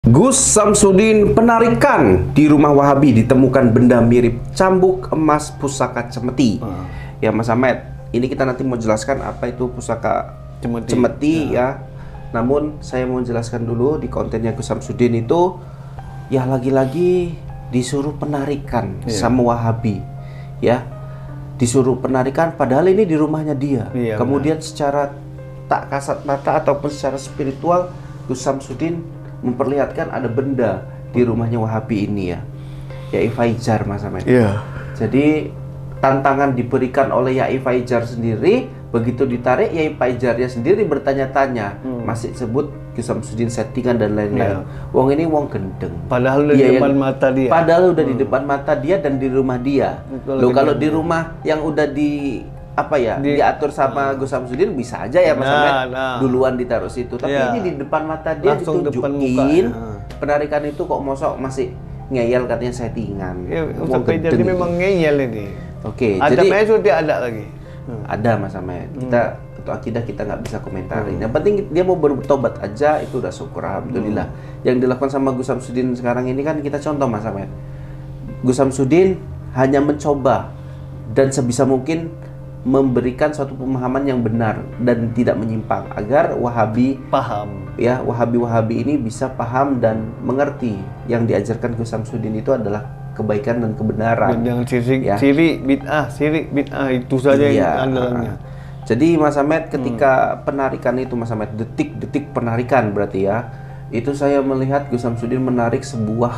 Gus Samsudin penarikan di rumah Wahabi ditemukan benda mirip cambuk emas pusaka cemeti. Ya Mas Ahmed, ini kita nanti mau jelaskan apa itu pusaka cemeti ya. Namun saya mau jelaskan dulu di kontennya Gus Samsudin itu ya lagi-lagi disuruh penarikan sama Wahabi ya. Disuruh penarikan padahal ini di rumahnya dia. Kemudian secara tak kasat mata ataupun secara spiritual Gus Samsudin memperlihatkan ada benda di rumahnya Wahabi ini ya Yai Faizar, Mas Ahmed. Jadi tantangan diberikan oleh Yai Faizar sendiri, begitu ditarik Yai Faizarnya sendiri bertanya-tanya, masih sebut Gus Samsudin settingan dan lain-lain. Wong ini wong gendeng. Padahal udah di depan mata dia. Padahal udah di depan mata dia dan di rumah dia. Loh kalau di rumah yang udah diatur sama Gus Samsudin bisa aja ya Mas Ahmed duluan ditaruh situ, tapi ini di depan mata dia langsung ditunjukin penarikan itu kok mosok masih ngeyel katanya settingan. Ustaz Faizar ini memang ngeyel ini. Jadi sudah ada lagi. Ada Mas Ahmed. Kita ketua akidah kita nggak bisa komentarin. Yang penting dia mau bertobat aja itu udah syukur alhamdulillah. Yang dilakukan sama Gus Samsudin sekarang ini kan kita contoh Mas Ahmed. Gus Samsudin hanya mencoba dan sebisa mungkin memberikan suatu pemahaman yang benar dan tidak menyimpang agar Wahabi paham ya, Wahabi ini bisa paham dan mengerti yang diajarkan Gus Samsudin itu adalah kebaikan dan kebenaran. Jangan sirik bid'ah itu saja yang andalannya. Jadi Mas Ahmed ketika penarikan itu Mas Ahmed, detik-detik penarikan berarti ya, itu saya melihat Gus Samsudin menarik sebuah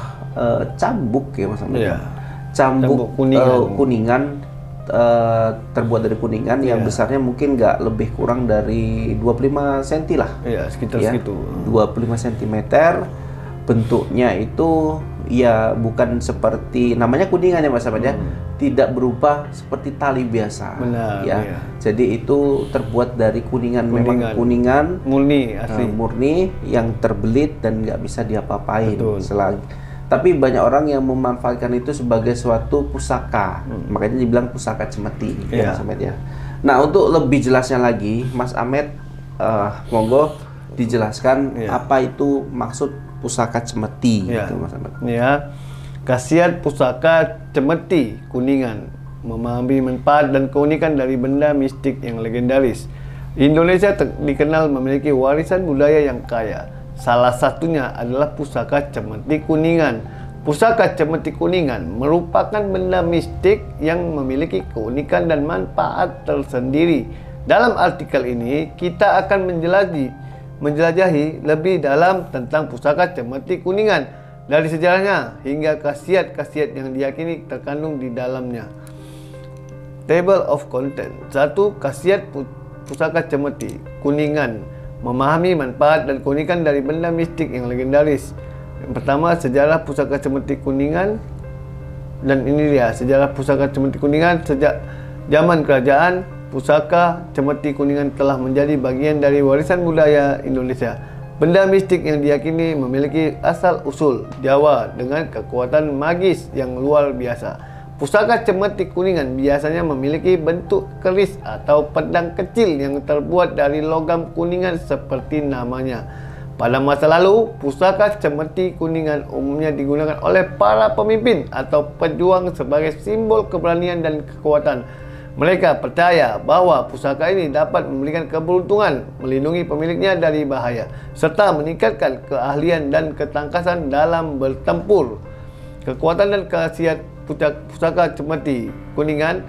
cambuk ya Mas Ahmed. Cambuk kuningan terbuat dari kuningan yang besarnya mungkin nggak lebih kurang dari 25 cm lah. Sekitar segitu. 25 cm. Bentuknya itu ya bukan seperti namanya kuningan ya Mas Ahmed ya. Tidak berupa seperti tali biasa. Benar, Jadi itu terbuat dari kuningan. Memang kuningan murni asli. Murni yang terbelit dan nggak bisa diapa-apain selagi. Tapi banyak orang yang memanfaatkan itu sebagai suatu pusaka, makanya dibilang pusaka cemeti, ya Mas Ahmed ya. Nah untuk lebih jelasnya lagi, Mas Ahmed, monggo dijelaskan apa itu maksud pusaka cemeti, gitu, Mas Ahmed. Khasiat pusaka cemeti kuningan, memahami manfaat dan keunikan dari benda mistik yang legendaris. Indonesia dikenal memiliki warisan budaya yang kaya. Salah satunya adalah pusaka cemeti kuningan. Pusaka cemeti kuningan merupakan benda mistik yang memiliki keunikan dan manfaat tersendiri. Dalam artikel ini kita akan menjelajahi lebih dalam tentang pusaka cemeti kuningan, dari sejarahnya hingga khasiat-khasiat yang diyakini terkandung di dalamnya. Table of Content. 1. Khasiat pusaka cemeti kuningan: memahami manfaat dan keunikan dari benda mistik yang legendaris. Yang pertama, sejarah pusaka cemeti kuningan. Dan ini dia sejarah pusaka cemeti kuningan. Sejak zaman kerajaan, pusaka cemeti kuningan telah menjadi bagian dari warisan budaya Indonesia. Benda mistik yang diyakini memiliki asal-usul Jawa dengan kekuatan magis yang luar biasa. Pusaka cemeti kuningan biasanya memiliki bentuk keris atau pedang kecil yang terbuat dari logam kuningan seperti namanya. Pada masa lalu, pusaka cemeti kuningan umumnya digunakan oleh para pemimpin atau pejuang sebagai simbol keberanian dan kekuatan. Mereka percaya bahwa pusaka ini dapat memberikan keberuntungan, melindungi pemiliknya dari bahaya, serta meningkatkan keahlian dan ketangkasan dalam bertempur. Kekuatan dan khasiat pusaka cemeti kuningan.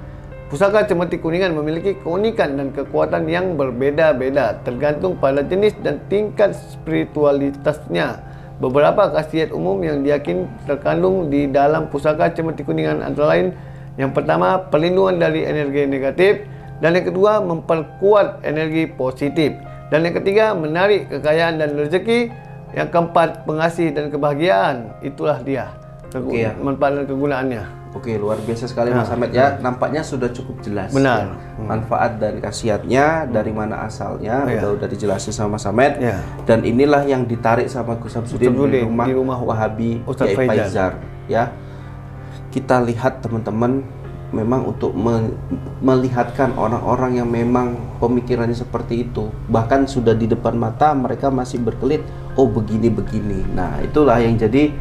Pusaka cemeti kuningan memiliki keunikan dan kekuatan yang berbeda-beda tergantung pada jenis dan tingkat spiritualitasnya. Beberapa khasiat umum yang diyakini terkandung di dalam pusaka cemeti kuningan antara lain: yang pertama, perlindungan dari energi negatif, dan yang kedua, memperkuat energi positif, dan yang ketiga, menarik kekayaan dan rezeki, yang keempat, pengasih dan kebahagiaan. Itulah dia manfaat dan kegunaannya. Luar biasa sekali Mas Ahmed ya. Nampaknya sudah cukup jelas. Benar. Manfaat dan khasiatnya, dari mana asalnya, udah dijelasin sama Mas Ahmed. Dan inilah yang ditarik sama Gus Samsudin di rumah Wahabi Yai Faizar. Ya, kita lihat teman-teman, memang untuk melihatkan orang-orang yang memang pemikirannya seperti itu, bahkan sudah di depan mata mereka masih berkelit, oh begini-begini. Nah, itulah yang jadi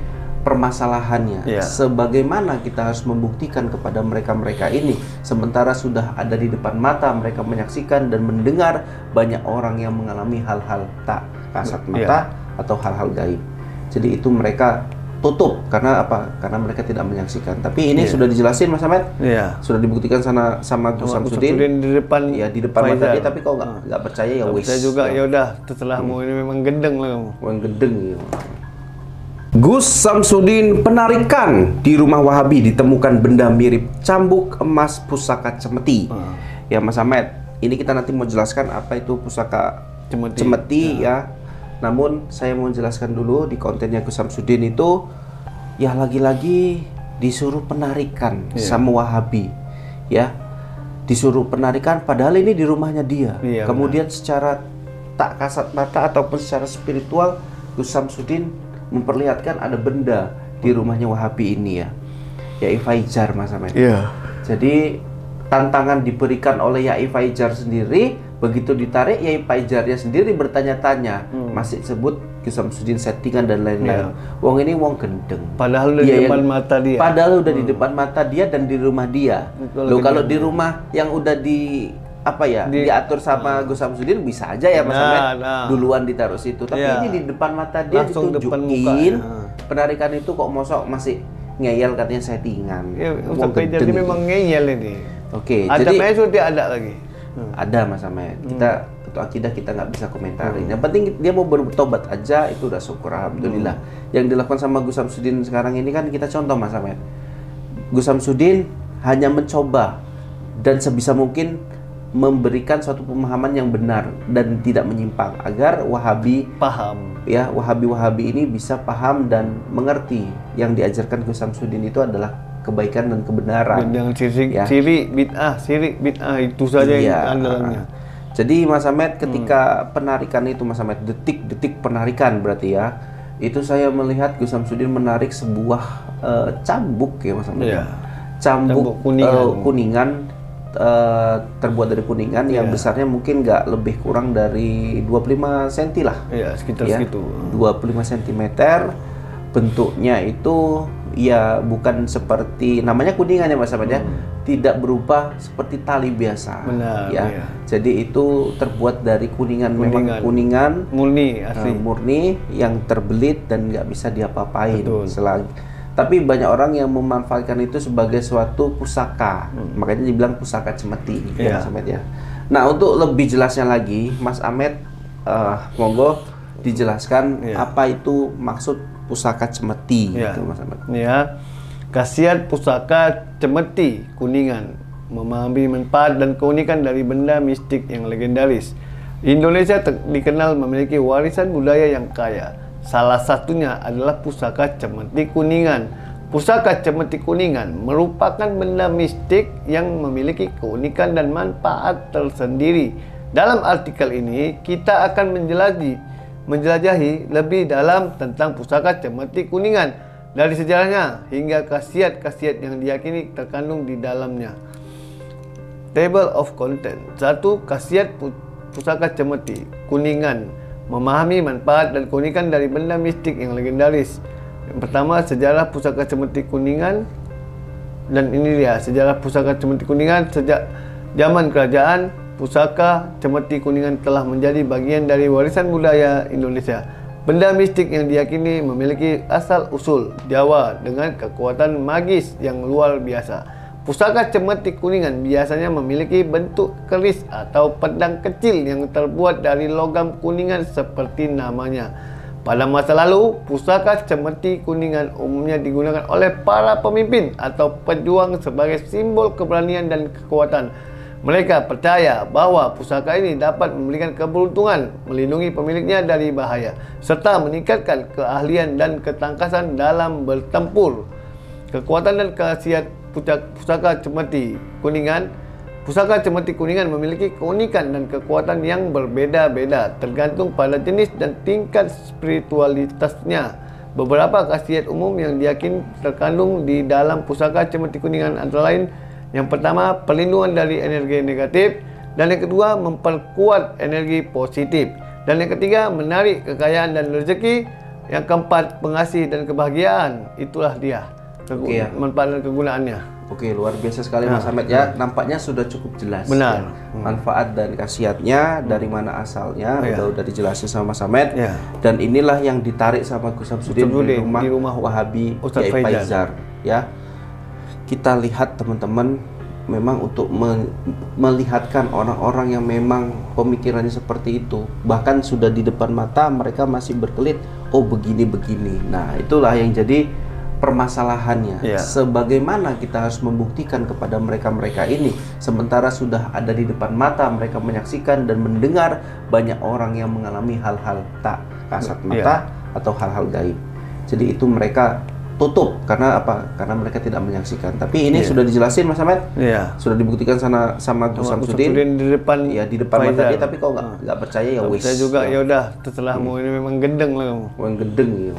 permasalahannya. Sebagaimana kita harus membuktikan kepada mereka-mereka ini, sementara sudah ada di depan mata mereka menyaksikan dan mendengar banyak orang yang mengalami hal-hal tak kasat mata atau hal-hal gaib. Jadi itu mereka tutup karena apa? Karena mereka tidak menyaksikan. Tapi ini sudah dijelasin Mas Ahmed, sudah dibuktikan sama Gus Samsudin di depan, di depan mata dia. Tapi kok nggak percaya ya wis. Saya juga ya udah, terserahmu, ini memang gendeng lah kamu. Memang gendeng ya. Gus Samsudin penarikan di rumah Wahabi ditemukan benda mirip cambuk emas pusaka cemeti. Ya Mas Ahmed, ini kita nanti mau jelaskan apa itu pusaka cemeti ya. Namun saya mau jelaskan dulu di kontennya Gus Samsudin itu ya lagi-lagi disuruh penarikan sama Wahabi ya, disuruh penarikan padahal ini di rumahnya dia. Kemudian secara tak kasat mata ataupun secara spiritual Gus Samsudin memperlihatkan ada benda di rumahnya Wahabi ini ya, Yai Faizar Mas Ahmed. Jadi tantangan diberikan oleh Yai Faizar sendiri. Begitu ditarik, Yai Faijarnya sendiri bertanya-tanya, masih sebut Gus Samsudin settingan dan lain-lain. Wong ini wong gendeng. Padahal udah di depan mata dia. Padahal udah di depan mata dia dan di rumah dia. Loh kalau di rumah yang udah diatur sama Gus Samsudin bisa aja ya Mas Ahmed duluan ditaruh situ. Tapi ini di depan mata dia langsung ditunjukin. Penarikan itu kok mosok masih ngeyel katanya settingan. Wong gendeng. Jadi memang ngeyel ini. Oke, jadi jadi ada lagi. Ada Mas Ahmed, kita untuk akidah kita nggak bisa komentarin. Yang penting dia mau bertobat aja, itu udah syukur alhamdulillah. Yang dilakukan sama Gus Samsudin sekarang ini kan kita contoh Mas Ahmed. Gus Samsudin hanya mencoba dan sebisa mungkin memberikan suatu pemahaman yang benar dan tidak menyimpang agar Wahabi paham. Ya, Wahabi ini bisa paham dan mengerti yang diajarkan Gus Samsudin itu adalah kebaikan dan kebenaran. Dengan syirik bid'ah itu saja yang andalannya. Jadi Mas Ahmed ketika penarikan itu Mas Ahmed, detik-detik penarikan berarti ya, itu saya melihat Gus Samsudin menarik sebuah cambuk ya Mas Ahmed. Cambuk kuningan terbuat dari kuningan yang besarnya mungkin nggak lebih kurang dari 25 cm lah. Sekitar segitu. 25 cm. Bentuknya itu ya bukan seperti namanya kuningan ya Mas Ahmed ya, tidak berupa seperti tali biasa. Jadi itu terbuat dari kuningan. Memang kuningan murni asli, murni yang terbelit dan nggak bisa diapa-apain selagi. Tapi banyak orang yang memanfaatkan itu sebagai suatu pusaka, makanya dibilang pusaka cemeti ya Mas Ahmed ya. Nah untuk lebih jelasnya lagi Mas Ahmed, monggo dijelaskan apa itu maksud pusaka cemeti itu Mas Ahmed. Khasiat pusaka cemeti kuningan memahami manfaat dan keunikan dari benda mistik yang legendaris. Indonesia dikenal memiliki warisan budaya yang kaya. Salah satunya adalah pusaka cemeti kuningan. Pusaka cemeti kuningan merupakan benda mistik yang memiliki keunikan dan manfaat tersendiri. Dalam artikel ini kita akan menjelajahi lebih dalam tentang pusaka cemeti kuningan, dari sejarahnya hingga khasiat-khasiat yang diyakini terkandung di dalamnya. Table of Content. 1. Khasiat pusaka cemeti kuningan memahami manfaat dan keunikan dari benda mistik yang legendaris. Yang pertama, sejarah pusaka cemeti kuningan. Dan ini dia sejarah pusaka cemeti kuningan. Sejak zaman kerajaan, pusaka cemeti kuningan telah menjadi bagian dari warisan budaya Indonesia. Benda mistik yang diyakini memiliki asal-usul Jawa dengan kekuatan magis yang luar biasa. Pusaka cemeti kuningan biasanya memiliki bentuk keris atau pedang kecil yang terbuat dari logam kuningan seperti namanya. Pada masa lalu, pusaka cemeti kuningan umumnya digunakan oleh para pemimpin atau pejuang sebagai simbol keberanian dan kekuatan. Mereka percaya bahwa pusaka ini dapat memberikan keberuntungan, melindungi pemiliknya dari bahaya, serta meningkatkan keahlian dan ketangkasan dalam bertempur. Kekuatan dan khasiat pusaka cemeti kuningan. Pusaka cemeti kuningan memiliki keunikan dan kekuatan yang berbeda-beda tergantung pada jenis dan tingkat spiritualitasnya. Beberapa khasiat umum yang diyakini terkandung di dalam pusaka cemeti kuningan antara lain Yang pertama, perlindungan dari energi negatif, dan yang kedua, memperkuat energi positif, dan yang ketiga, menarik kekayaan dan rezeki, yang keempat, pengasih dan kebahagiaan. Itulah dia manfaat dan kegunaannya. Oke, luar biasa sekali Mas Ahmed ya. Nampaknya sudah cukup jelas. Benar. Ya. Manfaat dan khasiatnya, dari mana asalnya, udah dijelasin sama Mas Ahmed. Dan inilah yang ditarik sama Gus Samsudin di rumah Wahabi Kiai Faizar. Ya, kita lihat teman-teman, memang untuk melihatkan orang-orang yang memang pemikirannya seperti itu, bahkan sudah di depan mata mereka masih berkelit, oh begini-begini. Nah, itulah yang jadi permasalahannya. Sebagaimana kita harus membuktikan kepada mereka-mereka ini, sementara sudah ada di depan mata mereka menyaksikan dan mendengar banyak orang yang mengalami hal-hal tak kasat mata atau hal-hal gaib. Jadi itu mereka tutup karena apa? Karena mereka tidak menyaksikan. Tapi ini sudah dijelasin Mas Ahmed. Sudah dibuktikan sama Gus Samsudin di depan, di depan mata dia. Tapi kau nggak percaya ya wis. Saya juga ya udah, setelah mau ini memang gendeng lah kamu. Memang gendeng ya.